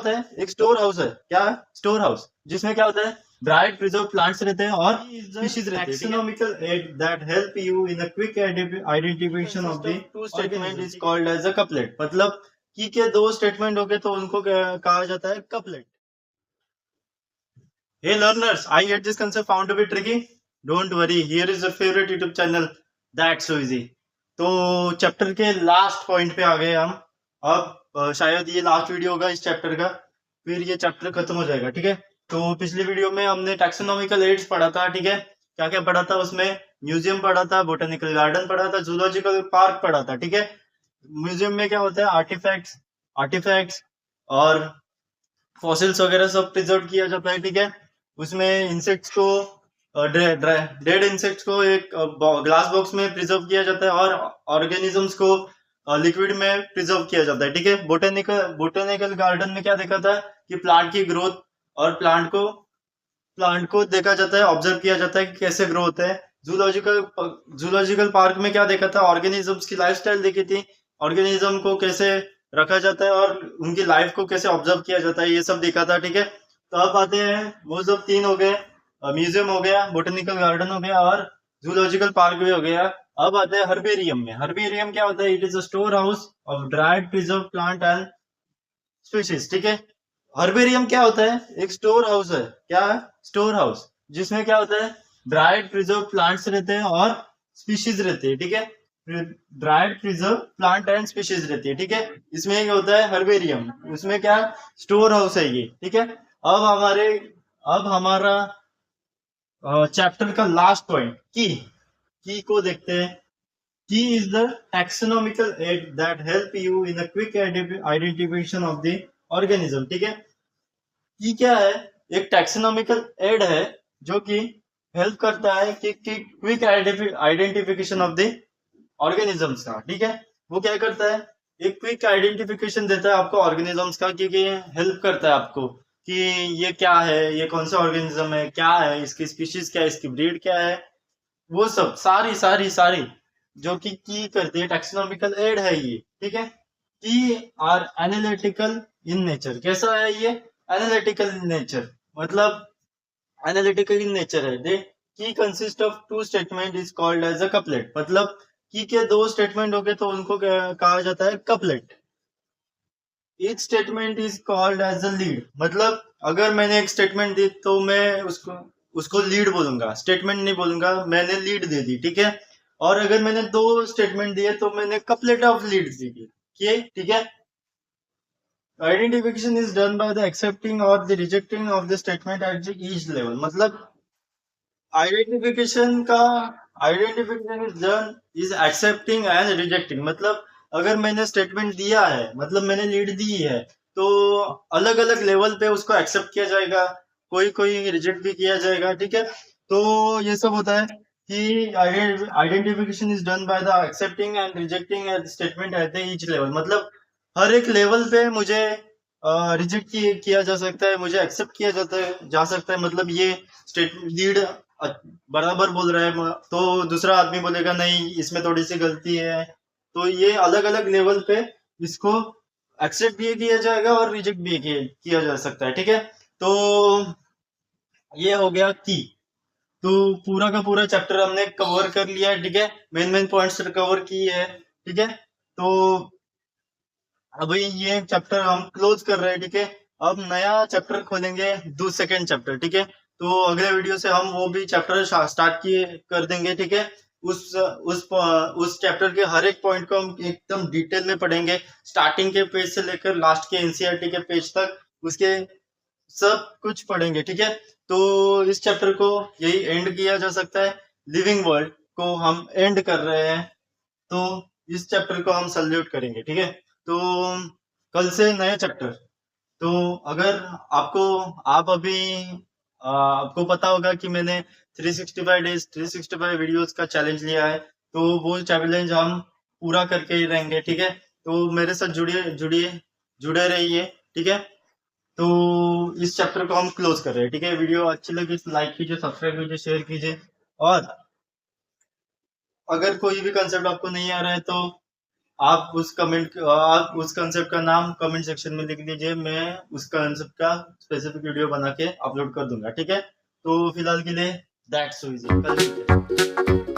होता है? एक स्टोर हाउस है। क्या है? स्टोर हाउस, जिसमें क्या होता है? ड्राइड प्रिजर्व प्लांट्स रहते हैं और स्पीशीज रहते हैं। Taxonomical aid that help you in a quick identification of the two statement is called as a couplet. मतलब की के दो स्टेटमेंट हो गए तो उनको कहा जाता है couplet. Hey learners, I hate this concept found to be tricky. Don't worry, here is your favorite YouTube channel. That's so easy. तो चैप्टर के लास्ट पॉइंट पे आ गए हम। अब शायद ये लास्ट वीडियो होगा इस चैप्टर का, फिर ये चैप्टर खत्म हो जाएगा। ठीक है, तो पिछली वीडियो में हमने टैक्सोनॉमिकल एड्स पढ़ा था। ठीक है, क्या क्या पढ़ा था उसमें? म्यूजियम पढ़ा था, बोटेनिकल गार्डन पढ़ा था, जूलॉजिकल पार्क पढ़ा था। ठीक है, म्यूजियम में क्या होता है? आर्टिफैक्ट्स आर्टिफैक्ट्स और फॉसिल्स वगैरह सब प्रिजर्व किया जाता है। ठीक है, उसमें इंसेक्ट्स को, डेड इंसेक्ट्स को एक ग्लास बॉक्स में प्रिजर्व किया जाता है और ऑर्गेनिजम्स को लिक्विड में प्रिजर्व किया जाता है। ठीक है, बोटेनिकल गार्डन में क्या देखा था कि प्लांट की ग्रोथ और प्लांट को देखा जाता है, ऑब्जर्व किया जाता है कि कैसे ग्रो होता है। जूलॉजिकल पार्क में क्या देखा था? ऑर्गेनिजम्स की लाइफस्टाइल देखी थी, ऑर्गेनिज्म को कैसे रखा जाता है और उनकी लाइफ को कैसे ऑब्जर्व किया जाता है, ये सब देखा था। ठीक है, तो अब आते हैं, वो सब तीन हो गए, म्यूजियम हो गया, बोटेनिकल गार्डन हो गया और जूलॉजिकल पार्क भी हो गया। अब आते हैं हर्बेरियम में। हर्बेरियम क्या होता है? It is a store house of dried preserve plant and species. ठीक है, हर्बेरियम क्या होता है? एक स्टोर हाउस है। क्या है? स्टोर हाउस, जिसमें क्या होता है? ड्राइड प्रिजर्व प्लांट्स रहते हैं और स्पीशीज रहते हैं। ठीक है, dried preserve plant and species रहती है। ठीक है, इसमें क्या होता है? हर्बेरियम, उसमें क्या? स्टोर हाउस है ये। ठीक है, अब हमारा चैप्टर का लास्ट पॉइंट की को देखते हैं। Key is the taxonomical aid that help you in a quick identification of the organism. ठीक है, की क्या है? एक टैक्सोनॉमिकल एड है जो कि हेल्प करता है कि quick identification of the organisms का। ठीक है, वो क्या करता है? एक क्विक आइडेंटिफिकेशन देता है आपको ऑर्गेनिजम्स का, क्योंकि हेल्प करता है आपको कि ये क्या है, ये कौन सा ऑर्गेनिज्म है, क्या है, इसकी स्पीशीज क्या है, इसकी ब्रीड क्या है, वो सब सारी सारी सारी जो कि की करती है, टैक्सोनॉमिकल एड है ये। ठीक है, की आर एनालिटिकल इन नेचर। कैसा है ये? एनालिटिकल इन नेचर, मतलब एनालिटिकल इन नेचर है। The key consist of two statement is called as a couplet. मतलब की के दो स्टेटमेंट हो गए तो उनको कहा जाता है couplet. Each statement is called as a lead. मतलब अगर मैंने एक स्टेटमेंट दी तो मैं उसको लीड बोलूंगा, स्टेटमेंट नहीं बोलूंगा, मैंने लीड दे दी। ठीक है, और अगर मैंने दो स्टेटमेंट दिए तो मैंने कपलेट ऑफ लीड दी। ठीक है, identification is done by the accepting or the rejecting of the statement at the each level। मतलब identification is done is accepting and rejecting. मतलब अगर मैंने स्टेटमेंट दिया है, मतलब मैंने लीड दी है, तो अलग अलग लेवल पे उसको एक्सेप्ट किया जाएगा, कोई कोई रिजेक्ट भी किया जाएगा। ठीक है, तो ये सब होता है कि identification is done by the accepting and rejecting statement at the each level. मतलब हर एक लेवल पे मुझे रिजेक्ट किया जा सकता है, मुझे एक्सेप्ट किया जा सकता है। मतलब ये स्टेट लीड बराबर बोल रहा है तो दूसरा आदमी बोलेगा नहीं, इसमें थोड़ी सी गलती है। तो ये अलग अलग लेवल पे इसको एक्सेप्ट भी किया जाएगा और रिजेक्ट भी किया जा सकता है। ठीक है, तो ये हो गया की। तो पूरा का पूरा चैप्टर हमने कवर कर लिया है। ठीक है, मेन मेन पॉइंट्स कवर किए हैं। ठीक है, तो अभी ये चैप्टर हम क्लोज कर रहे हैं। ठीक है, अब नया चैप्टर खोलेंगे, सेकेंड चैप्टर। ठीक है, तो अगले वीडियो से हम वो भी चैप्टर स्टार्ट किए कर देंगे। ठीक है, उस चैप्टर के हर एक पॉइंट को हम एकदम डिटेल में पढ़ेंगे, स्टार्टिंग के पेज से लेकर लास्ट के एनसीईआरटी के पेज तक, उसके सब कुछ पढ़ेंगे। ठीक है, तो इस चैप्टर को यही एंड किया जा सकता है। लिविंग वर्ल्ड को हम एंड कर रहे हैं, तो इस चैप्टर को हम सल्यूट करेंगे। ठीक है, तो कल से नया चैप्टर। तो अगर आप अभी आपको पता होगा कि मैंने 365 डेज 365 वीडियोस का चैलेंज लिया है, तो वो चैलेंज हम पूरा करके ही रहेंगे। ठीक है, तो मेरे साथ जुड़े रहिए। ठीक है, तो इस चैप्टर को हम क्लोज कर रहे हैं। ठीक है, वीडियो अच्छी लगी तो लाइक कीजिए, सब्सक्राइब कीजिए, शेयर कीजिए, और अगर कोई भी कंसेप्ट आपको नहीं आ रहा है तो आप उस कंसेप्ट का नाम कमेंट सेक्शन में लिख लीजिए, मैं उस कंसेप्ट का स्पेसिफिक वीडियो बना के अपलोड कर दूंगा, ठीक है। तो फिलहाल के लिए दैट्स सो इजी, कल मिलते हैं।